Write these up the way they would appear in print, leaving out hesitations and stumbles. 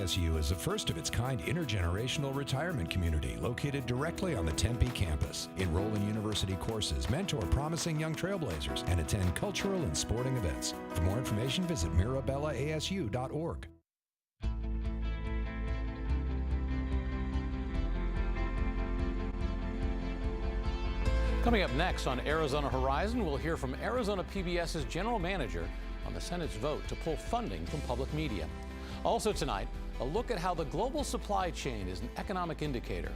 ASU is the first of its kind intergenerational retirement community located directly on the Tempe campus. Enroll in university courses, mentor promising young trailblazers, and attend cultural and sporting events. For more information, visit mirabellaasu.org. Coming up next on Arizona Horizon, we'll hear from Arizona PBS's general manager on the Senate's vote to pull funding from public media. Also tonight, a look at how the global supply chain is an economic indicator.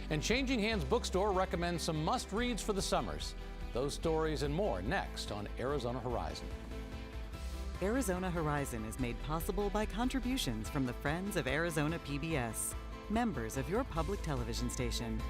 And Changing Hands Bookstore recommends some must-reads for the summers. Those stories and more next on Arizona Horizon. Arizona Horizon is made possible by contributions from the Friends of Arizona PBS, members of your public television station.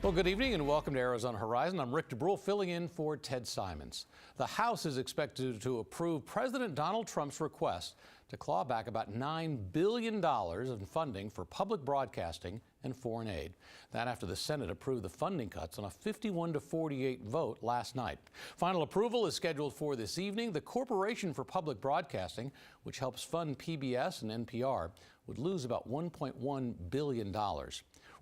Well, good evening and welcome to Arizona Horizon. I'm Rick DeBrule filling in for Ted Simons. The House is expected to approve President Donald Trump's request to claw back about $9 billion in funding for public broadcasting and foreign aid. That after the Senate approved the funding cuts on a 51-48 vote last night. Final approval is scheduled for this evening. The Corporation for Public Broadcasting, which helps fund PBS and NPR, would lose about $1.1 billion.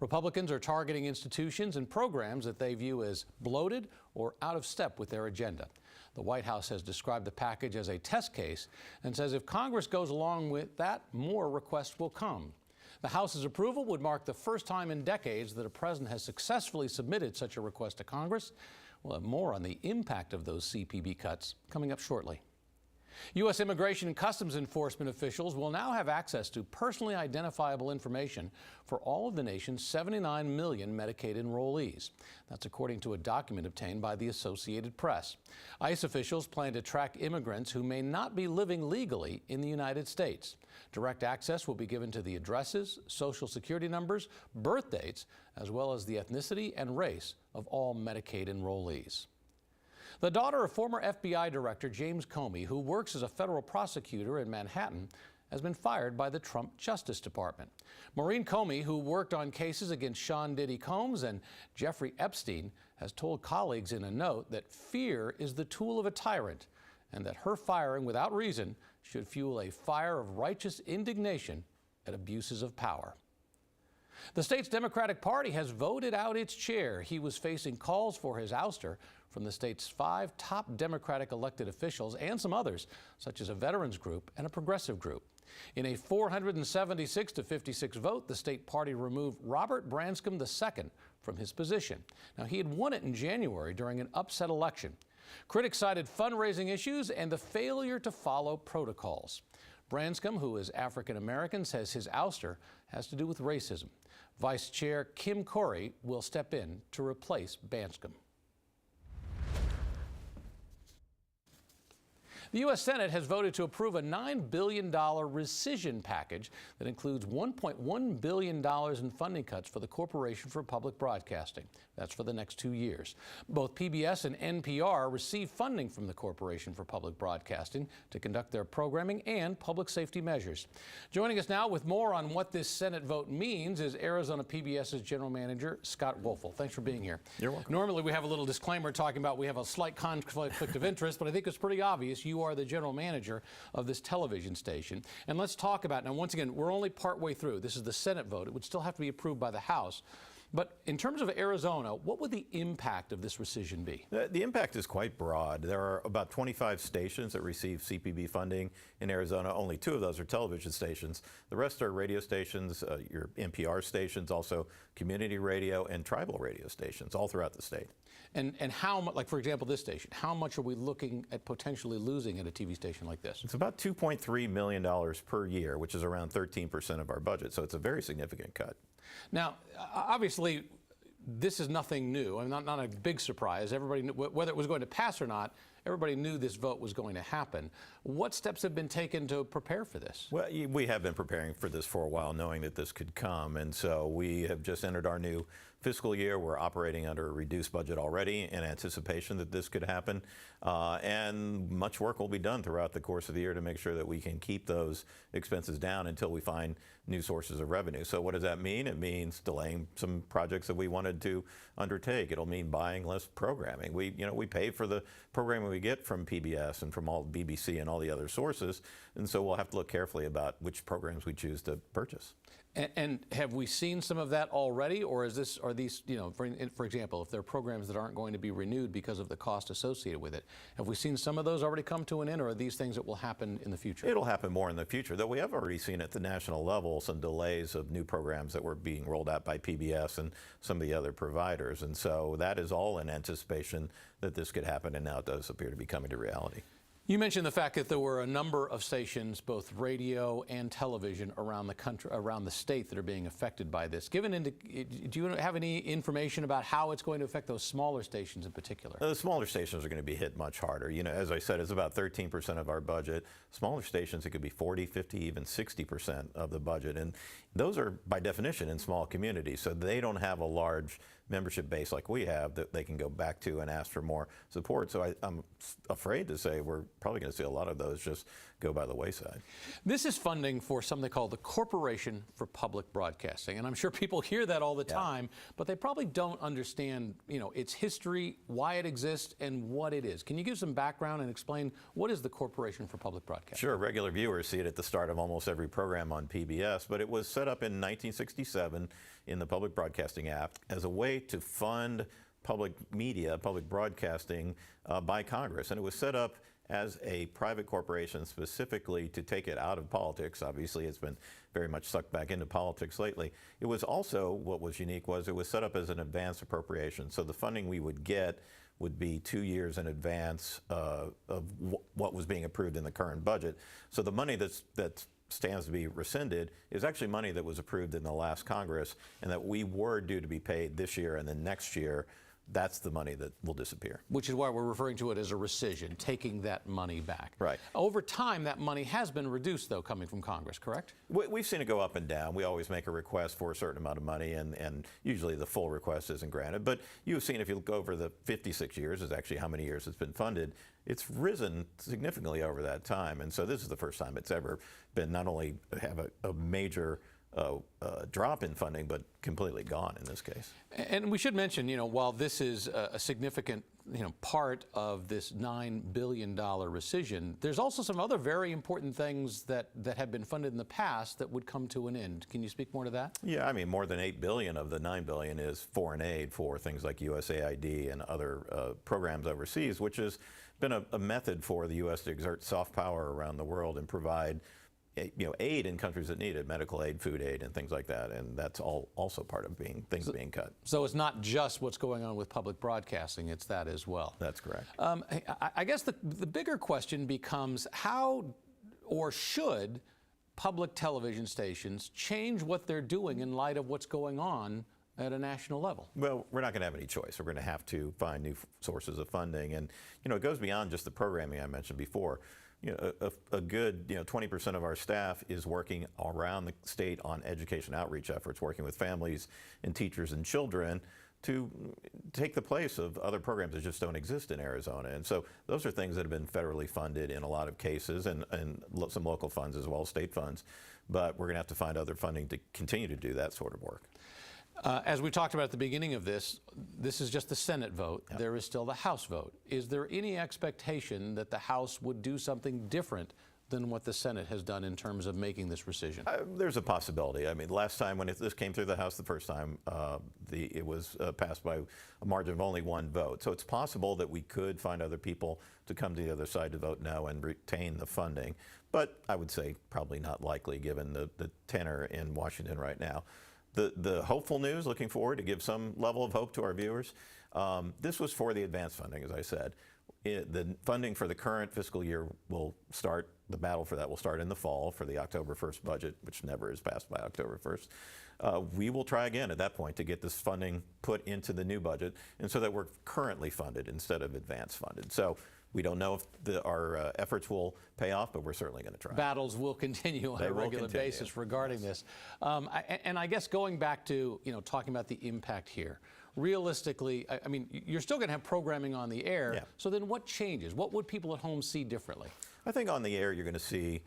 Republicans are targeting institutions and programs that they view as bloated or out of step with their agenda. The White House has described the package as a test case and says if Congress goes along with that, more requests will come. The House's approval would mark the first time in decades that a president has successfully submitted such a request to Congress. We'll have more on the impact of those CPB cuts coming up shortly. U.S. Immigration and Customs Enforcement officials will now have access to personally identifiable information for all of the nation's 79 million Medicaid enrollees. That's according to a document obtained by the Associated Press. ICE officials plan to track immigrants who may not be living legally in the United States. Direct access will be given to the addresses, social security numbers, birth dates, as well as the ethnicity and race of all Medicaid enrollees. The daughter of former FBI Director James Comey, who works as a federal prosecutor in Manhattan, has been fired by the Trump Justice Department. Maureen Comey, who worked on cases against Sean Diddy Combs and Jeffrey Epstein, has told colleagues in a note that fear is the tool of a tyrant and that her firing without reason should fuel a fire of righteous indignation at abuses of power. The state's Democratic Party has voted out its chair. He was facing calls for his ouster from the state's 5 top Democratic elected officials and some others, such as a veterans group and a progressive group. In a 476-56 vote, the state party removed Robert Branscombe II from his position. Now, he had won it in January during an upset election. Critics cited fundraising issues and the failure to follow protocols. Branscombe, who is African American, says his ouster has to do with racism. Vice Chair Kim Corey will step in to replace Branscombe. The U.S. Senate has voted to approve a $9 billion rescission package that includes $1.1 billion in funding cuts for the Corporation for Public Broadcasting. That's for the next 2 years. Both PBS and NPR receive funding from the Corporation for Public Broadcasting to conduct their programming and public safety measures. Joining us now with more on what this Senate vote means is Arizona PBS's General Manager, Scott Woelfel. Thanks for being here. You're welcome. Normally we have a little disclaimer talking about we have a slight conflict of interest, but I think it's pretty obvious you are the general manager of this television station. And let's talk about, now once again, we're only partway through. This is the Senate vote. It would still have to be approved by the House. But in terms of Arizona, what would the impact of this rescission be? The impact is quite broad. There are about 25 stations that receive CPB funding in Arizona. Only 2 of those are television stations. The rest are radio stations, your NPR stations, also community radio and tribal radio stations all throughout the state. And how much, like for example, this station, how much are we looking at potentially losing at a TV station like this? It's about $2.3 million per year, which is around 13% of our budget. So it's a very significant cut. Now, obviously, this is nothing new. I mean, not a big surprise. Everybody knew, whether it was going to pass or not, everybody knew this vote was going to happen. What steps have been taken to prepare for this? Well, we have been preparing for this for a while, knowing that this could come. And so we have just entered our new fiscal year. We're operating under a reduced budget already in anticipation that this could happen. And much work will be done throughout the course of the year to make sure that we can keep those expenses down until we find new sources of revenue. So what does that mean? It means delaying some projects that we wanted to undertake. It'll mean buying less programming. We pay for the programming we get from PBS and from all BBC and all the other sources, and so we'll have to look carefully about which programs we choose to purchase. And have we seen some of that already, or are these, for example, if there are programs that aren't going to be renewed because of the cost associated with it, have we seen some of those already come to an end, or are these things that will happen in the future? It'll happen more in the future, though we have already seen at the national level some delays of new programs that were being rolled out by PBS and some of the other providers, and so that is all in anticipation that this could happen, and now it does appear to be coming to reality. You mentioned the fact that there were a number of stations, both radio and television, around the country, around the state, that are being affected by this. Do you have any information about how it's going to affect those smaller stations in particular? The smaller stations are going to be hit much harder. As I said, it's about 13% of our budget. Smaller stations, it could be 40, 50, even 60% of the budget. And those are, by definition, in small communities, so they don't have a large membership base like we have that they can go back to and ask for more support. So I'm afraid to say we're probably going to see a lot of those just go by the wayside. This is funding for something called the Corporation for Public Broadcasting, and I'm sure people hear that all the time, but they probably don't understand, its history, why it exists, and what it is. Can you give some background and explain what is the Corporation for Public Broadcasting? Sure. Regular viewers see it at the start of almost every program on PBS, but it was set up in 1967 in the Public Broadcasting Act as a way to fund public media, public broadcasting by Congress. And it was set up as a private corporation specifically to take it out of politics. Obviously, it's been very much sucked back into politics lately. It was also, what was unique was it was set up as an advance appropriation. So the funding we would get would be 2 years in advance of what was being approved in the current budget. So the money that stands to be rescinded is actually money that was approved in the last Congress and that we were due to be paid this year, and then next year that's the money that will disappear. Which is why we're referring to it as a rescission, taking that money back. Right. Over time, that money has been reduced, though, coming from Congress, correct? We've seen it go up and down. We always make a request for a certain amount of money, and usually the full request isn't granted. But you've seen, if you look over the 56 years, is actually how many years it's been funded, it's risen significantly over that time. And so this is the first time it's ever been not only have a major drop in funding, but completely gone in this case. And we should mention, while this is a significant, part of this $9 billion rescission, there's also some other very important things that have been funded in the past that would come to an end. Can you speak more to that? Yeah, I mean, more than $8 billion of the $9 billion is foreign aid for things like USAID and other programs overseas, which has been a method for the U.S. to exert soft power around the world and provide aid in countries that need it, medical aid, food aid, and things like that, and that's all also part of things being cut. So it's not just what's going on with public broadcasting, it's that as well. That's correct. I guess the bigger question becomes, how or should public television stations change what they're doing in light of what's going on at a national level? Well, we're not going to have any choice. We're going to have to find new sources of funding, and it goes beyond just the programming I mentioned before. A good 20% of our staff is working around the state on education outreach efforts, working with families and teachers and children to take the place of other programs that just don't exist in Arizona. And so those are things that have been federally funded in a lot of cases, and some local funds as well, state funds. But we're going to have to find other funding to continue to do that sort of work. As we talked about at the beginning of this is just the Senate vote. Yep. There is still the House vote. Is there any expectation that the House would do something different than what the Senate has done in terms of making this rescission? There's a possibility. I mean, last time when this came through the House the first time, it was passed by a margin of only one vote. So it's possible that we could find other people to come to the other side to vote no and retain the funding. But I would say probably not likely given the tenor in Washington right now. The hopeful news, looking forward to give some level of hope to our viewers, this was for the advance funding, as I said. The funding for the current fiscal year will start, the battle for that will start in the fall for the October 1st budget, which never is passed by October 1st. We will try again at that point to get this funding put into the new budget, and so that we're currently funded instead of advance funded. So We don't know if our efforts will pay off, but we're certainly going to try. Battles will continue on They a will regular continue. basis regarding this. And I guess going back to, talking about the impact here, realistically, I mean, you're still going to have programming on the air. Yeah. So then what changes? What would people at home see differently? I think on the air you're going to see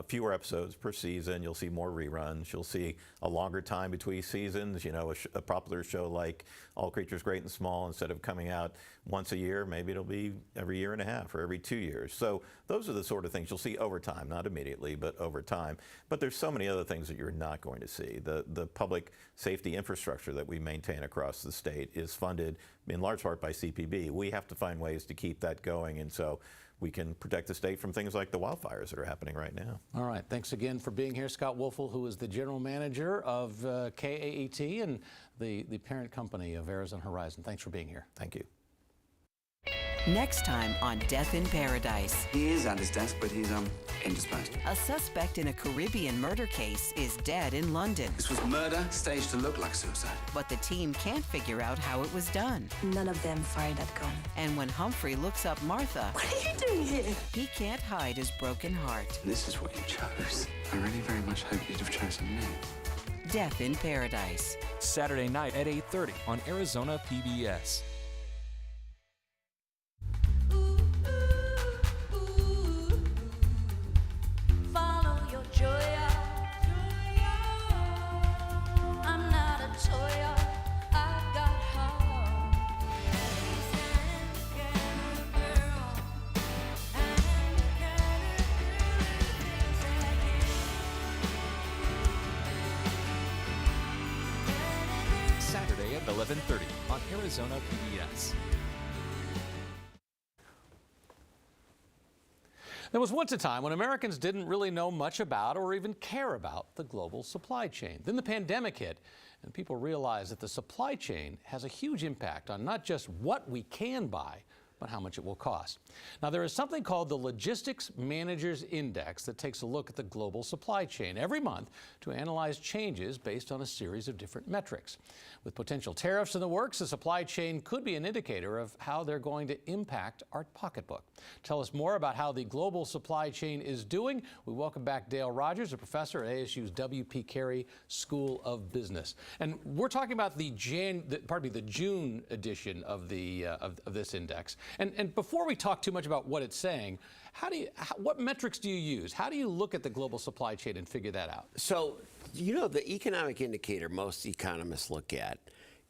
fewer episodes per season. You'll see more reruns. You'll see a longer time between seasons. A popular show like All Creatures Great and Small, instead of coming out once a year, maybe it'll be every year and a half or every 2 years. So those are the sort of things you'll see over time, not immediately, but over time. But there's so many other things that you're not going to see. The public safety infrastructure that we maintain across the state is funded in large part by CPB. We have to find ways to keep that going, and so we can protect the state from things like the wildfires that are happening right now. All right. Thanks again for being here, Scott Woelfel, who is the general manager of KAET and the parent company of Arizona Horizon. Thanks for being here. Thank you. Next time on Death in Paradise. He is at his desk, but he's indisposed. A suspect in a Caribbean murder case is dead in London, This was murder staged to look like suicide. but the team can't figure out how it was done. None of them fired that gun. And when Humphrey looks up Martha, What are you doing here? he can't hide his broken heart. This is what you chose. I really very much hope you'd have chosen me. Death in Paradise. Saturday night at 8:30 on Arizona PBS. Follow your joy. I'm not a toy. I got heart. Saturday at 11:30 on Arizona PBS. There was once a time when Americans didn't really know much about or even care about the global supply chain. Then the pandemic hit, and people realized that the supply chain has a huge impact on not just what we can buy, but how much it will cost. Now, there is something called the Logistics Managers Index that takes a look at the global supply chain every month to analyze changes based on a series of different metrics. With potential tariffs in the works, the supply chain could be an indicator of how they're going to impact our pocketbook. Tell us more about how the global supply chain is doing. We welcome back Dale Rogers, a professor at ASU's W.P. Carey School of Business. And we're talking about the June edition of this index. And before we talk too much about what it's saying, what metrics do you use? How do you look at the global supply chain and figure that out? So, the economic indicator most economists look at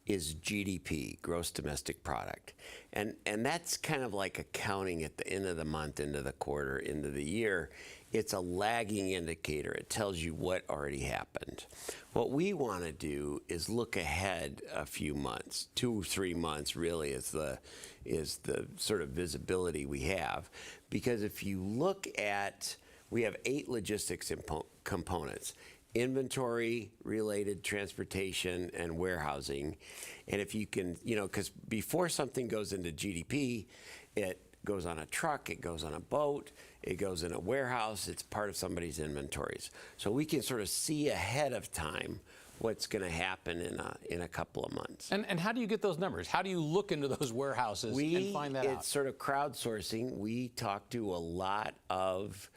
is GDP, gross domestic product. And that's kind of like accounting at the end of the month, into the quarter, into the year. It's a lagging indicator. It tells you what already happened. What we want to do is look ahead a few months, 2 or 3 months really is the sort of visibility we have. Because if you look at, we have 8 logistics components: inventory, related transportation, and warehousing. And if you can, because before something goes into GDP, it goes on a truck, it goes on a boat, it goes in a warehouse, it's part of somebody's inventories. So we can sort of see ahead of time what's going to happen in a couple of months. And how do you get those numbers? How do you look into those warehouses and find that out? It's sort of crowdsourcing. We talk to a lot of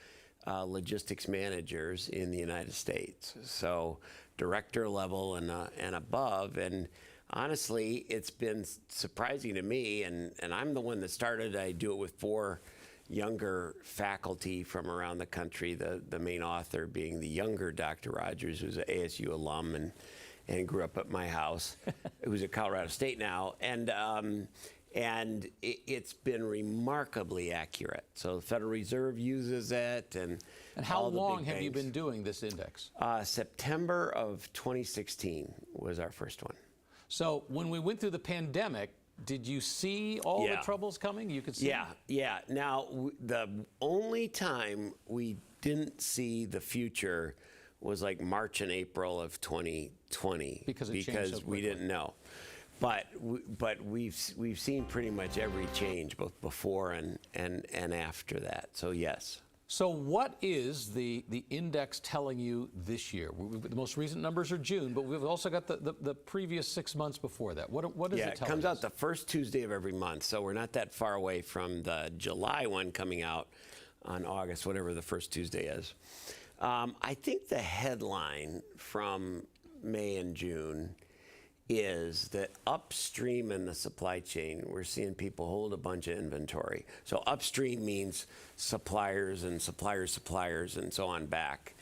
logistics managers in the United States, so director level and above. And honestly, it's been surprising to me, and I'm the one that started. I do it with 4 younger faculty from around the country, the main author being the younger Dr. Rogers, who's an ASU alum and grew up at my house, who's at Colorado State now. And it's been remarkably accurate. So the Federal Reserve uses it, and how all the long big have you banks. been doing this index? September of 2016 was our first one. So when we went through the pandemic, did you see all the troubles coming? You could see. Yeah. Now, the only time we didn't see the future was like March and April of 2020 because it changed so quickly. We didn't know. But we've seen pretty much every change, both before and after that. So yes. So what is the index telling you this year? The most recent numbers are June, but we've also got the previous 6 months before that. What is it telling us? Yeah, it comes out the first Tuesday of every month, so we're not that far away from the July one coming out on August, whatever the first Tuesday is. I think the headline from May and June is that upstream in the supply chain, we're seeing people hold a bunch of inventory. So upstream means suppliers and suppliers and so on back.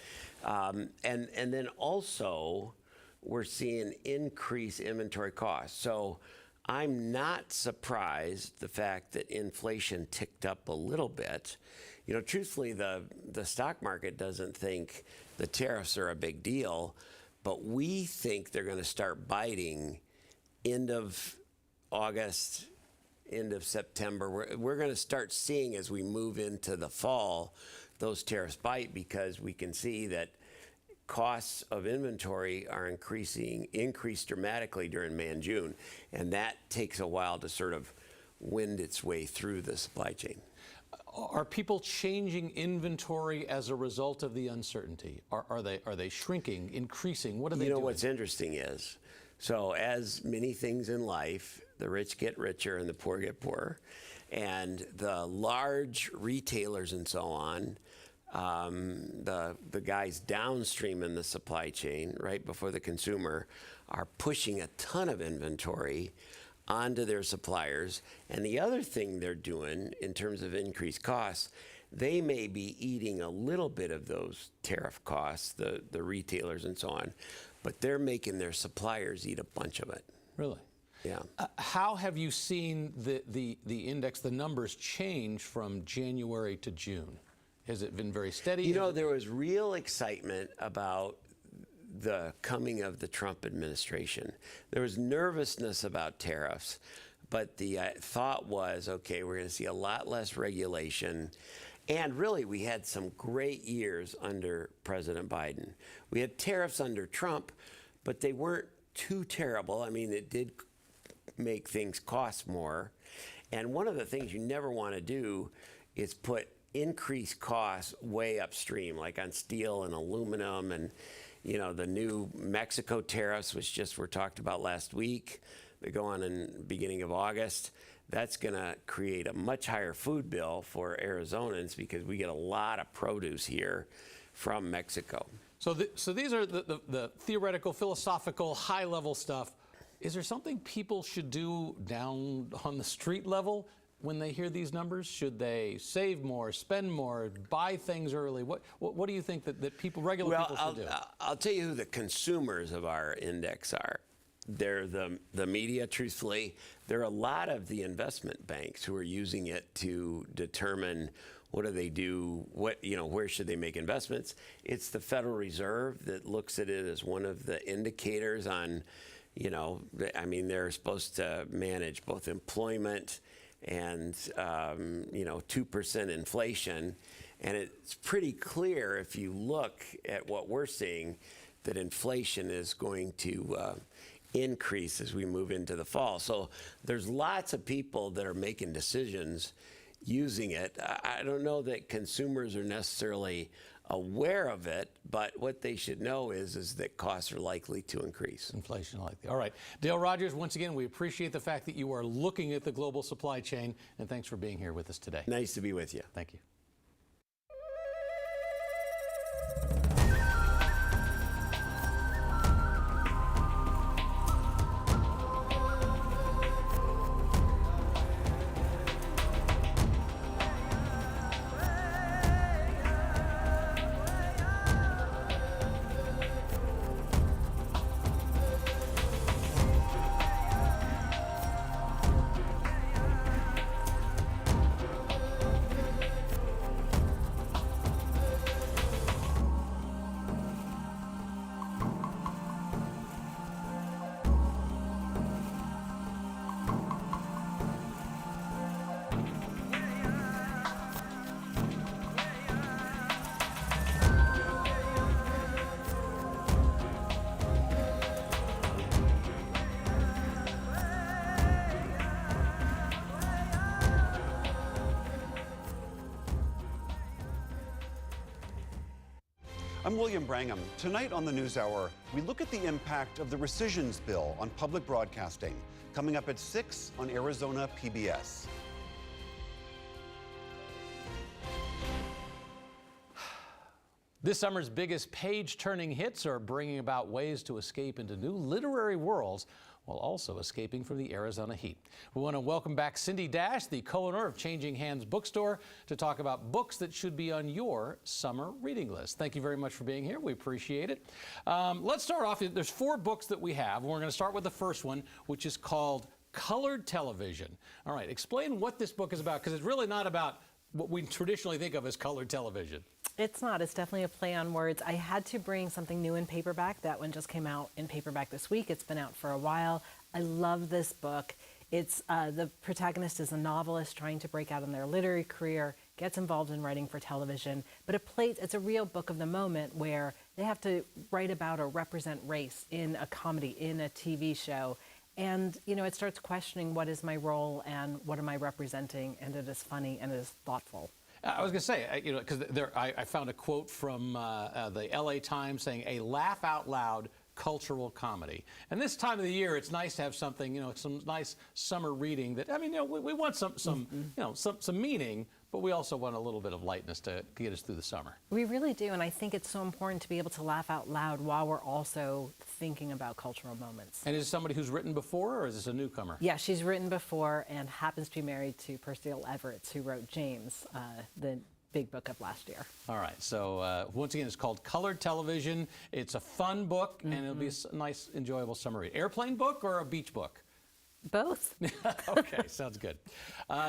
And then also we're seeing increased inventory costs. So I'm not surprised the fact that inflation ticked up a little bit. You know, truthfully, the stock market doesn't think the tariffs are a big deal, but we think they're going to start biting end of August, end of September. We're going to start seeing as we move into the fall, those tariffs bite because we can see that costs of inventory are increased dramatically during May and June. And that takes a while to sort of wind its way through the supply chain. Are people changing inventory as a result of the uncertainty? Are they shrinking, increasing? What are they doing? You know, what's interesting is, so as many things in life, the rich get richer and the poor get poorer. And the large retailers and so on, the guys downstream in the supply chain, right before the consumer, are pushing a ton of inventory onto their suppliers. And the other thing they're doing in terms of increased costs, they may be eating a little bit of those tariff costs, the retailers and so on, but they're making their suppliers eat a bunch of it. Really? Yeah. How have you seen the index, the numbers change from January to June? Has it been very steady? You know, there was real excitement about the coming of the Trump administration. There was nervousness about tariffs, but the thought was, okay, we're going to see a lot less regulation. And really, we had some great years under President Biden. We had tariffs under Trump, but they weren't too terrible. I mean, it did make things cost more. And one of the things you never want to do is put increased costs way upstream, like on steel and aluminum and, you know, the new Mexico tariffs, which just were talked about last week. They go on in the beginning of August. That's going to create a much higher food bill for Arizonans because we get a lot of produce here from Mexico. So these are the theoretical, philosophical, high-level stuff. Is there something people should do down on the street level when they hear these numbers? Should they save more, spend more, buy things early? What do you think that people, regular people should do? I'll tell you who the consumers of our index are. They're the media, truthfully. There are a lot of the investment banks who are using it to determine what do they do, where should they make investments. It's the Federal Reserve that looks at it as one of the indicators on, they're supposed to manage both employment and 2% inflation. And it's pretty clear if you look at what we're seeing that inflation is going to increase as we move into the fall. So there's lots of people that are making decisions using it. I don't know that consumers are necessarily aware of it, but what they should know is that costs are likely to increase. Inflation likely. All right. Dale Rogers, once again, we appreciate the fact that you are looking at the global supply chain, and thanks for being here with us today. Nice to be with you. Thank you. I'm William Brangham. Tonight on the NewsHour, we look at the impact of the rescissions bill on public broadcasting. Coming up at 6 on Arizona PBS. This summer's biggest page-turning hits are bringing about ways to escape into new literary worlds while also escaping from the Arizona heat. We want to welcome back Cindy Dash, the co-owner of Changing Hands Bookstore, to talk about books that should be on your summer reading list. Thank you very much for being here. We appreciate it. Let's start off. There's 4 books that we have. We're going to start with the first one, which is called Colored Television. All right, explain what this book is about, because it's really not about what we traditionally think of as colored television. It's not. It's definitely a play on words. I had to bring something new in paperback. That one just came out in paperback this week. It's been out for a while. I love this book. It's the protagonist is a novelist trying to break out in their literary career, gets involved in writing for television, but it's a real book of the moment where they have to write about or represent race in a comedy, in a TV show. And, you know, it starts questioning what is my role and what am I representing, and it is funny and it is thoughtful. I was going to say, you know, because I found a quote from the LA Times saying, a laugh out loud cultural comedy. And this time of the year, it's nice to have something, you know, some nice summer reading that, I mean, you know, we want some you know, some meaning, but we also want a little bit of lightness to get us through the summer. We really do, and I think it's so important to be able to laugh out loud while we're also thinking about cultural moments. And is it somebody who's written before, or is this a newcomer? Yeah, she's written before and happens to be married to Percival Everett, who wrote James, the big book of last year. All right, so once again, it's called Colored Television. It's a fun book, and it'll be a nice, enjoyable summer read. Airplane book or a beach book? Both. Okay, sounds good.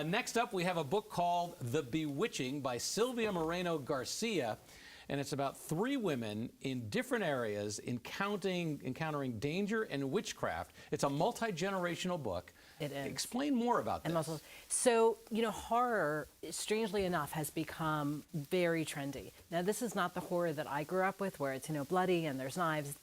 Next up, we have a book called The Bewitching by Sylvia Moreno Garcia, and it's about 3 women in different areas encountering danger and witchcraft. It's a multi-generational book. It is. Explain more about this. And also, so, you know, horror, strangely enough, has become very trendy. Now, this is not the horror that I grew up with, where it's, you know, bloody and there's knives.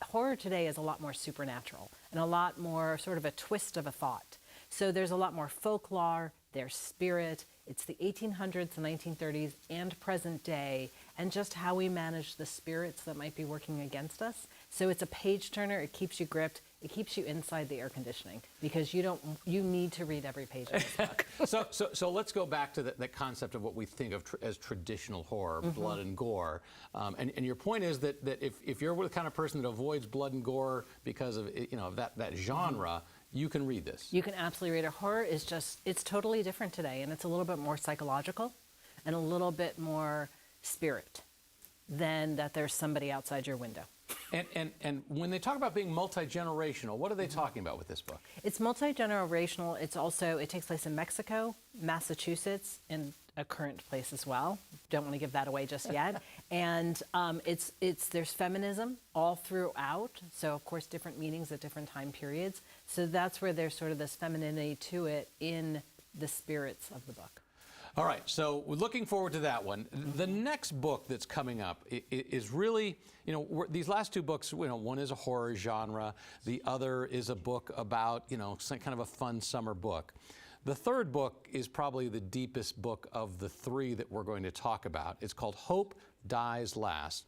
Horror today is a lot more supernatural and a lot more sort of a twist of a thought. So there's a lot more folklore, there's spirit. It's the 1800s, the 1930s, and present day, and just how we manage the spirits that might be working against us. So it's a page turner. It keeps you gripped. It keeps you inside the air conditioning, because you need to read every page of this book. So let's go back to the concept of what we think of as traditional horror, blood and gore. And your point is that if you're the kind of person that avoids blood and gore because of, you know, that genre, you can read this. You can absolutely read it. Horror is it's totally different today, and it's a little bit more psychological and a little bit more spirit than that there's somebody outside your window. And when they talk about being multi-generational, what are they talking about with this book? It's multi-generational. It's also, it takes place in Mexico, Massachusetts, and a current place as well. Don't want to give that away just yet. And there's feminism all throughout. So of course, different meanings at different time periods. So that's where there's sort of this femininity to it in the spirits of the book. All right, so we're looking forward to that one. The next book that's coming up is really, you know, these last 2 books, you know, one is a horror genre, the other is a book about, you know, some kind of a fun summer book. The third book is probably the deepest book of the 3 that we're going to talk about. It's called Hope Dies Last.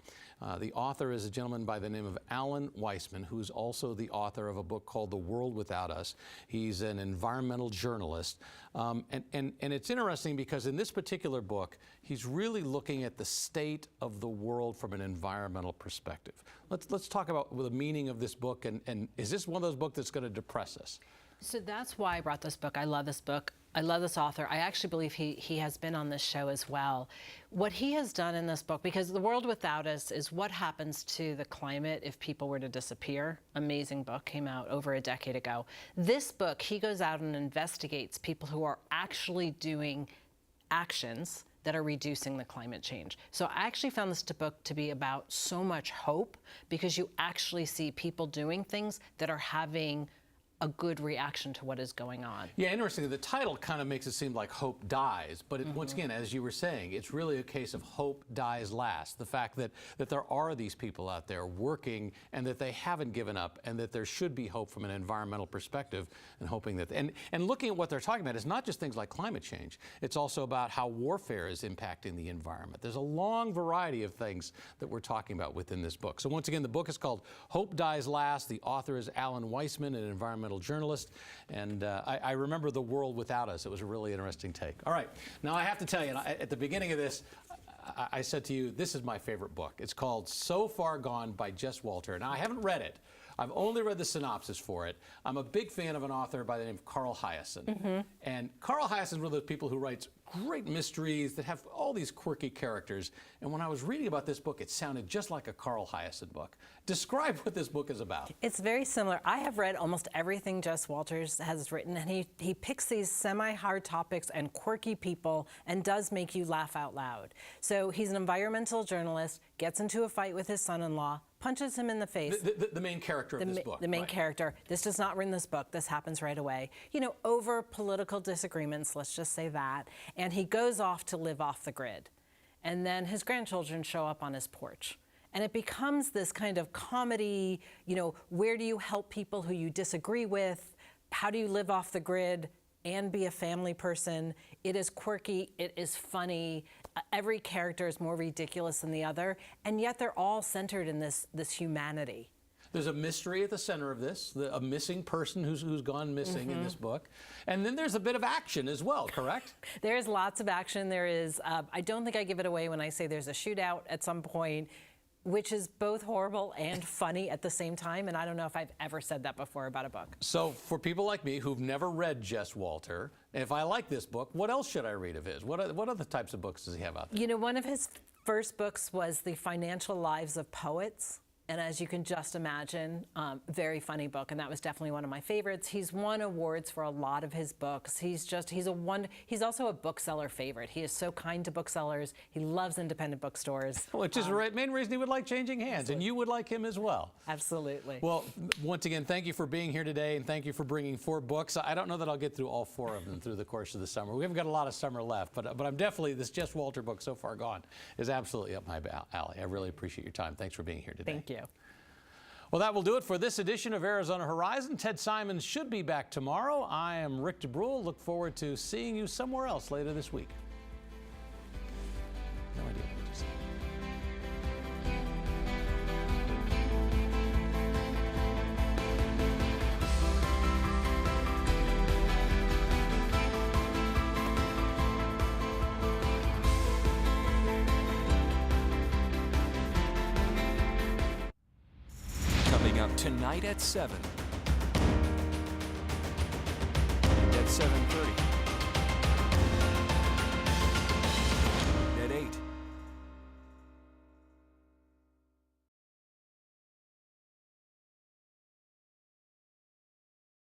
The author is a gentleman by the name of Alan Weisman, who's also the author of a book called The World Without Us. He's an environmental journalist. And it's interesting because in this particular book, he's really looking at the state of the world from an environmental perspective. Let's talk about the meaning of this book, and is this one of those books that's going to depress us? So that's why I brought this book. I love this book. I love this author. I actually believe he has been on this show as well. What he has done in this book, because The World Without Us is what happens to the climate if people were to disappear. Amazing book, came out over a decade ago. This book, he goes out and investigates people who are actually doing actions that are reducing the climate change. So I actually found this book to be about so much hope, because you actually see people doing things that are having a good reaction to what is going on. Yeah, interesting. The title kind of makes it seem like hope dies, but once again, as you were saying, it's really a case of hope dies last. The fact that there are these people out there working and that they haven't given up and that there should be hope from an environmental perspective, and hoping that, and looking at what they're talking about is not just things like climate change. It's also about how warfare is impacting the environment. There's a long variety of things that we're talking about within this book. So once again, the book is called Hope Dies Last. The author is Alan Weissman, an environmental journalist, and I remember The World Without Us. It was a really interesting take. All right, now I have to tell you, at the beginning of this, I said to you, this is my favorite book. It's called So Far Gone by Jess Walter. Now, I haven't read it. I've only read the synopsis for it. I'm a big fan of an author by the name of Carl Hiaasen. And Carl Hiaasen is one of those people who writes great mysteries that have all these quirky characters. And when I was reading about this book, it sounded just like a Carl Hiaasen book. Describe what this book is about. It's very similar. I have read almost everything Jess Walters has written, and he picks these semi-hard topics and quirky people and does make you laugh out loud. So he's an environmental journalist, gets into a fight with his son-in-law, punches him in the face. The main character of this book. The main character. This does not in this book. This happens right away. You know, over political disagreements, let's just say that. And he goes off to live off the grid. And then his grandchildren show up on his porch. And it becomes this kind of comedy, you know, where do you help people who you disagree with? How do you live off the grid and be a family person? It is quirky, it is funny. Every character is more ridiculous than the other, and yet they're all centered in this humanity. There's a mystery at the center of this, a missing person who's gone missing in this book. And then there's a bit of action as well, correct? There's lots of action. There is, I don't think I give it away when I say there's a shootout at some point, which is both horrible and funny at the same time, and I don't know if I've ever said that before about a book. So for people like me who've never read Jess Walter, if I like this book, what else should I read of his? What other types of books does he have out there? You know, one of his first books was The Financial Lives of Poets. And as you can just imagine, very funny book, and that was definitely one of my favorites. He's won awards for a lot of his books. He's also a bookseller favorite. He is so kind to booksellers. He loves independent bookstores. Which is the main reason he would like Changing Hands, absolutely. And you would like him as well. Absolutely. Well, once again, thank you for being here today, and thank you for bringing 4 books. I don't know that I'll get through all 4 of them through the course of the summer. We haven't got a lot of summer left, but I'm definitely, this Jess Walter book, So Far Gone, is absolutely up my alley. I really appreciate your time. Thanks for being here today. Thank you. Well, that will do it for this edition of Arizona Horizon. Ted Simons should be back tomorrow. I am Rick DeBrule. Look forward to seeing you somewhere else later this week. No idea what I just said. Coming up tonight at 7. And at 7:30.